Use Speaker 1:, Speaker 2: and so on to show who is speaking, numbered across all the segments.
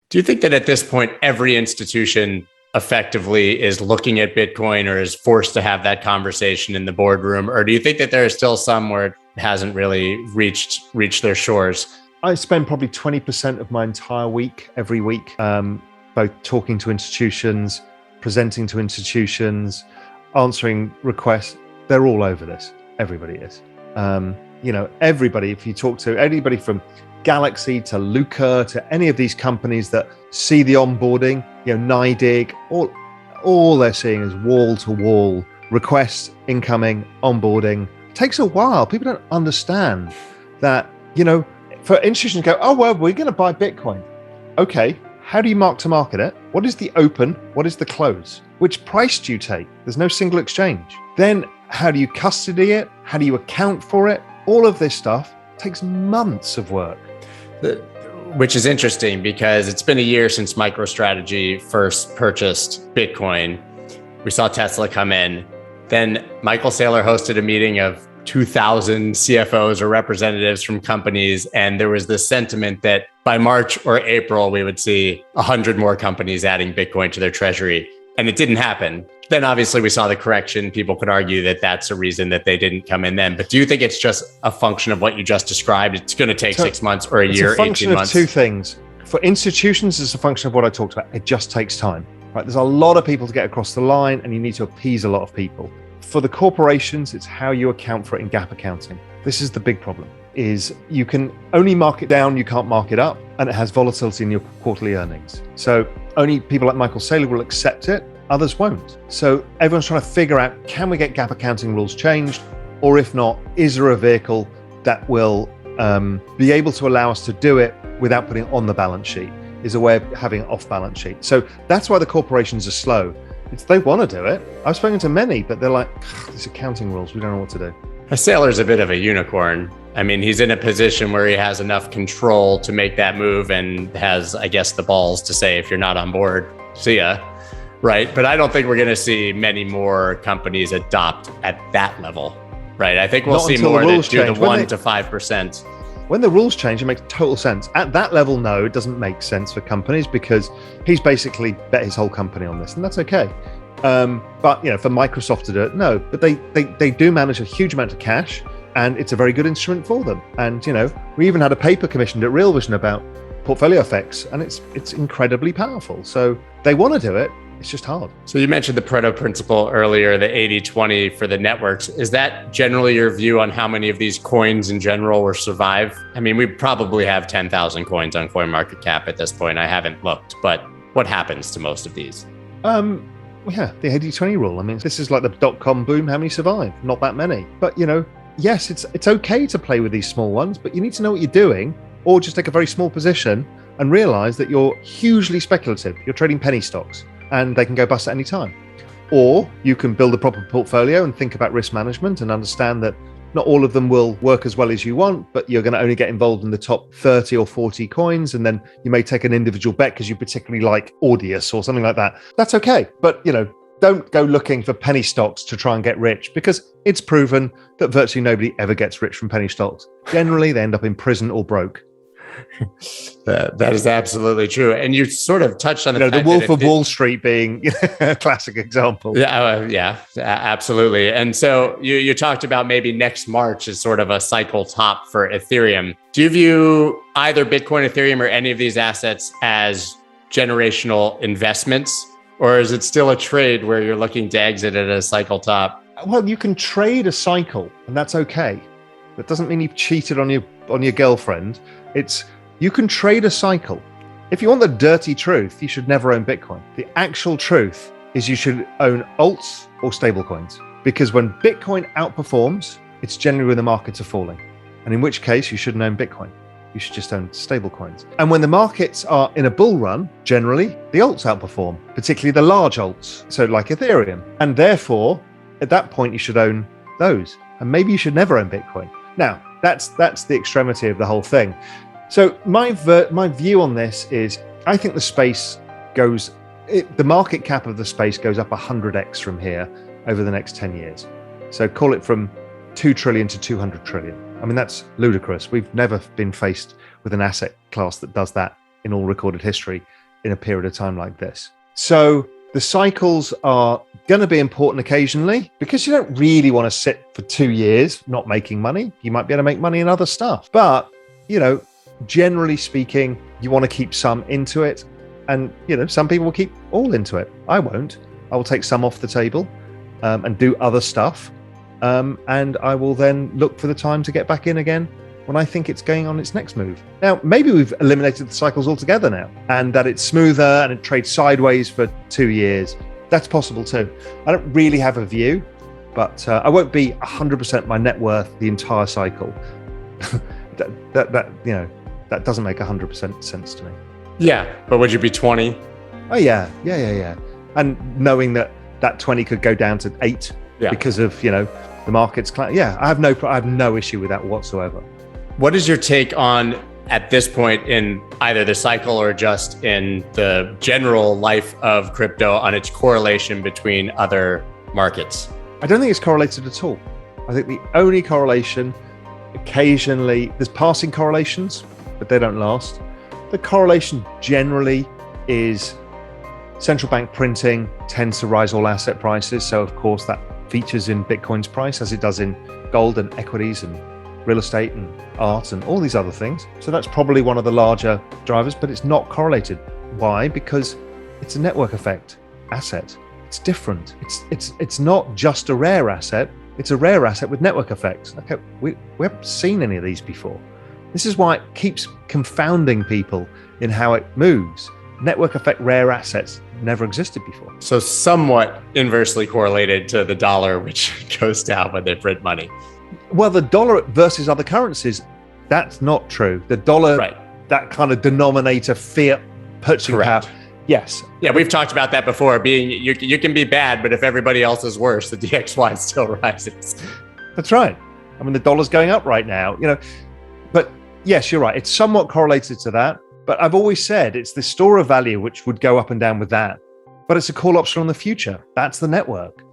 Speaker 1: Do you think that at this point, every institution effectively is looking at Bitcoin or is forced to have that conversation in the boardroom? Or do you think that there are still some where it hasn't really reached their shores?
Speaker 2: I spend probably 20% of my entire week, every week, both talking to institutions, presenting to institutions, answering requests. They're all over this. Everybody is. Everybody, if you talk to anybody from Galaxy to Lucre to any of these companies that see the onboarding, NYDIG, all they're seeing is wall-to-wall requests, incoming, onboarding. It takes a while. People don't understand that, for institutions to go, oh, well, we're going to buy Bitcoin. Okay, how do you mark to market it? What is the open? What is the close? Which price do you take? There's no single exchange. Then how do you custody it? How do you account for it? All of this stuff takes months of work.
Speaker 1: Which is interesting because it's been a year since MicroStrategy first purchased Bitcoin. We saw Tesla come in. Then Michael Saylor hosted a meeting of 2,000 CFOs or representatives from companies. And there was this sentiment that by March or April, we would see 100 more companies adding Bitcoin to their treasury. And it didn't happen. Then obviously we saw the correction. People could argue that that's a reason that they didn't come in then. But do you think it's just a function of what you just described? It's going to take 6 months or a year, 18 months?
Speaker 2: It's a function of two things. For institutions, it's a function of what I talked about. It just takes time. Right? There's a lot of people to get across the line and you need to appease a lot of people. For the corporations, it's how you account for it in GAAP accounting. This is the big problem, is you can only mark it down, you can't mark it up, and it has volatility in your quarterly earnings. So only people like Michael Saylor will accept it, others won't. So everyone's trying to figure out, can we get GAAP accounting rules changed? Or if not, is there a vehicle that will be able to allow us to do it without putting it on the balance sheet? Is a way of having it off balance sheet. So that's why the corporations are slow. They want to do it. I've spoken to many, but they're like, these accounting rules, we don't know what to do.
Speaker 1: Saylor's a bit of a unicorn. I mean, he's in a position where he has enough control to make that move and has, I guess, the balls to say, if you're not on board, see ya. Right. But I don't think we're going to see many more companies adopt at that level. Right. I think we'll see more that do the 1% to 5%.
Speaker 2: When the rules change, it makes total sense. At that level, no, it doesn't make sense for companies because he's basically bet his whole company on this, and that's okay. But for Microsoft to do it, no. But they do manage a huge amount of cash, and it's a very good instrument for them. And we even had a paper commissioned at Real Vision about portfolio effects, and it's incredibly powerful. So they want to do it. It's just hard.
Speaker 1: So you mentioned the Pareto principle earlier, the 80-20 for the networks. Is that generally your view on how many of these coins in general will survive? I mean, we probably have 10,000 coins on CoinMarketCap at this point. I haven't looked, but what happens to most of these?
Speaker 2: Yeah, the 80-20 rule. I mean, this is like the dot-com boom. How many survive? Not that many. But, yes, it's okay to play with these small ones, but you need to know what you're doing, or just take a very small position and realize that you're hugely speculative. You're trading penny stocks, and they can go bust at any time. Or you can build a proper portfolio and think about risk management and understand that not all of them will work as well as you want, but you're going to only get involved in the top 30 or 40 coins. And then you may take an individual bet because you particularly like Audius or something like that. That's okay. But, don't go looking for penny stocks to try and get rich, because it's proven that virtually nobody ever gets rich from penny stocks. Generally, they end up in prison or broke.
Speaker 1: That is absolutely true. And you sort of touched on the
Speaker 2: Wolf of Wall Street being a classic example.
Speaker 1: Yeah, absolutely. And so you talked about maybe next March as sort of a cycle top for Ethereum. Do you view either Bitcoin, Ethereum, or any of these assets as generational investments? Or is it still a trade where you're looking to exit at a cycle top?
Speaker 2: Well, you can trade a cycle, and that's okay. That doesn't mean you've cheated on your girlfriend. You can trade a cycle. If you want the dirty truth, you should never own Bitcoin. The actual truth is you should own alts or stablecoins, because when Bitcoin outperforms, it's generally when the markets are falling. And in which case you shouldn't own Bitcoin. You should just own stablecoins. And when the markets are in a bull run, generally the alts outperform, particularly the large alts, so like Ethereum. And therefore, at that point, you should own those. And maybe you should never own Bitcoin. Now, that's the extremity of the whole thing. So my view on this is, I think the space the market cap of the space goes up 100x from here over the next 10 years. So call it from 2 trillion to 200 trillion. I mean, that's ludicrous. We've never been faced with an asset class that does that in all recorded history in a period of time like this. So the cycles are going to be important occasionally because you don't really want to sit for 2 years not making money. You might be able to make money in other stuff. But, generally speaking, you want to keep some into it. And, some people will keep all into it. I won't. I will take some off the table and do other stuff. And I will then look for the time to get back in again when I think it's going on its next move. Now, maybe we've eliminated the cycles altogether now and that it's smoother and it trades sideways for 2 years. That's possible too. I don't really have a view, but I won't be 100% my net worth the entire cycle. That doesn't make 100% sense to me.
Speaker 1: Yeah, but would you be 20?
Speaker 2: Oh yeah. And knowing that 20 could go down to 8 because of the market's. I have no issue with that whatsoever.
Speaker 1: What is your take on, at this point in either the cycle or just in the general life of crypto, on its correlation between other markets?
Speaker 2: I don't think it's correlated at all. I think the only correlation, occasionally, there's passing correlations, but they don't last. The correlation generally is central bank printing tends to rise all asset prices. So of course that features in Bitcoin's price as it does in gold and equities and real estate and art and all these other things. So that's probably one of the larger drivers, but it's not correlated. Why? Because it's a network effect asset. It's different. It's not just a rare asset. It's a rare asset with network effects. Okay, we haven't seen any of these before. This is why it keeps confounding people in how it moves. Network effect rare assets never existed before.
Speaker 1: So somewhat inversely correlated to the dollar, which goes down when they print money.
Speaker 2: Well, the dollar versus other currencies, that's not true. The dollar, that kind of denominator fiat purchasing power. Yes.
Speaker 1: Yeah, we've talked about that before. Being you can be bad, but if everybody else is worse, the DXY still rises.
Speaker 2: That's right. I mean, the dollar's going up right now, But yes, you're right. It's somewhat correlated to that. But I've always said it's the store of value which would go up and down with that. But it's a call option on the future. That's the network.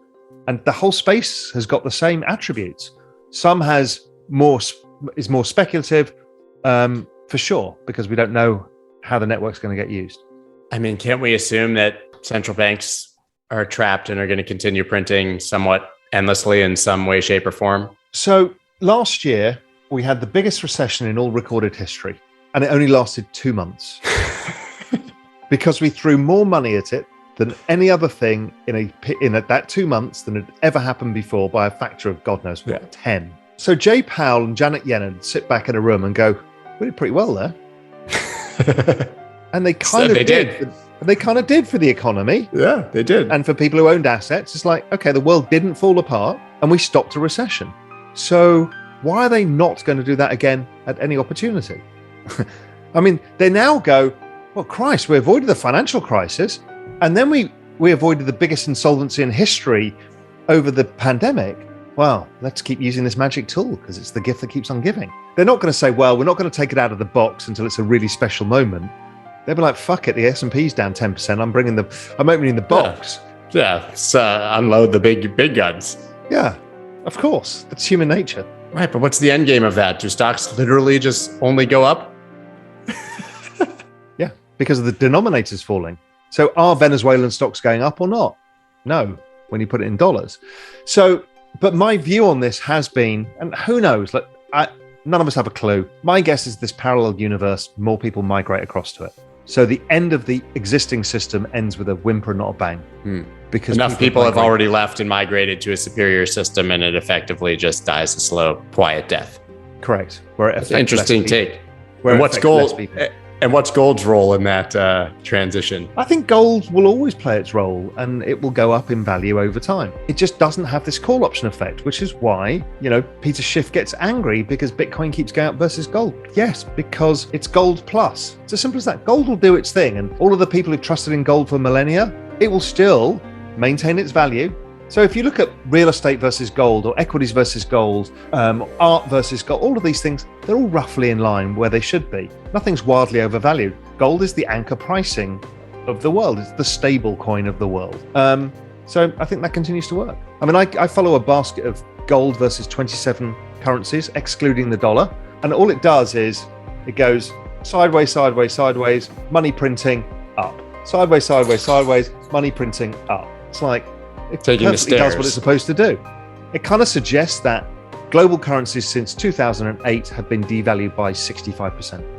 Speaker 2: And the whole space has got the same attributes. Some is more speculative, for sure, because we don't know how the network's going to get used.
Speaker 1: I mean, can't we assume that central banks are trapped and are going to continue printing somewhat endlessly in some way, shape, or form?
Speaker 2: So last year, we had the biggest recession in all recorded history, and it only lasted 2 months because we threw more money at it than any other thing in that 2 months than had ever happened before by a factor of God knows what, 10. So Jay Powell and Janet Yellen sit back in a room and go, we did pretty well there. And they kind of did. They kind of did for the economy.
Speaker 1: Yeah, they did.
Speaker 2: And for people who owned assets, it's like, okay, the world didn't fall apart and we stopped a recession. So why are they not going to do that again at any opportunity? I mean, they now go, well, Christ, we avoided the financial crisis. And then we avoided the biggest insolvency in history over the pandemic. Well, let's keep using this magic tool because it's the gift that keeps on giving. They're not going to say, well, we're not going to take it out of the box until it's a really special moment. They'll be like, fuck it, the S&P's down 10%. I'm opening the box.
Speaker 1: Yeah, unload the big guns.
Speaker 2: Yeah, of course. That's human nature.
Speaker 1: Right, but what's the end game of that? Do stocks literally just only go up?
Speaker 2: Yeah, because of the denominators falling. So are Venezuelan stocks going up or not? No, when you put it in dollars. So, but my view on this has been, and who knows, none of us have a clue. My guess is this parallel universe, more people migrate across to it. So the end of the existing system ends with a whimper, not a bang. Because
Speaker 1: enough people have already left and migrated to a superior system, and it effectively just dies a slow, quiet death.
Speaker 2: Correct. Where it affects
Speaker 1: interesting take. And what's gold's role in that transition?
Speaker 2: I think gold will always play its role, and it will go up in value over time. It just doesn't have this call option effect, which is why, Peter Schiff gets angry because Bitcoin keeps going up versus gold. Yes, because it's gold plus. It's as simple as that. Gold will do its thing, and all of the people who trusted in gold for millennia, it will still maintain its value. So if you look at real estate versus gold, or equities versus gold, art versus gold, all of these things, they're all roughly in line where they should be. Nothing's wildly overvalued. Gold is the anchor pricing of the world. It's the stable coin of the world. So I think that continues to work. I mean, I follow a basket of gold versus 27 currencies, excluding the dollar. And all it does is it goes sideways, sideways, sideways, money printing up. Sideways, sideways, sideways, money printing up. It's like it
Speaker 1: Taking the
Speaker 2: perfectly does what
Speaker 1: stairs.
Speaker 2: it's supposed to do. It kind of suggests that global currencies since 2008 have been devalued by 65%.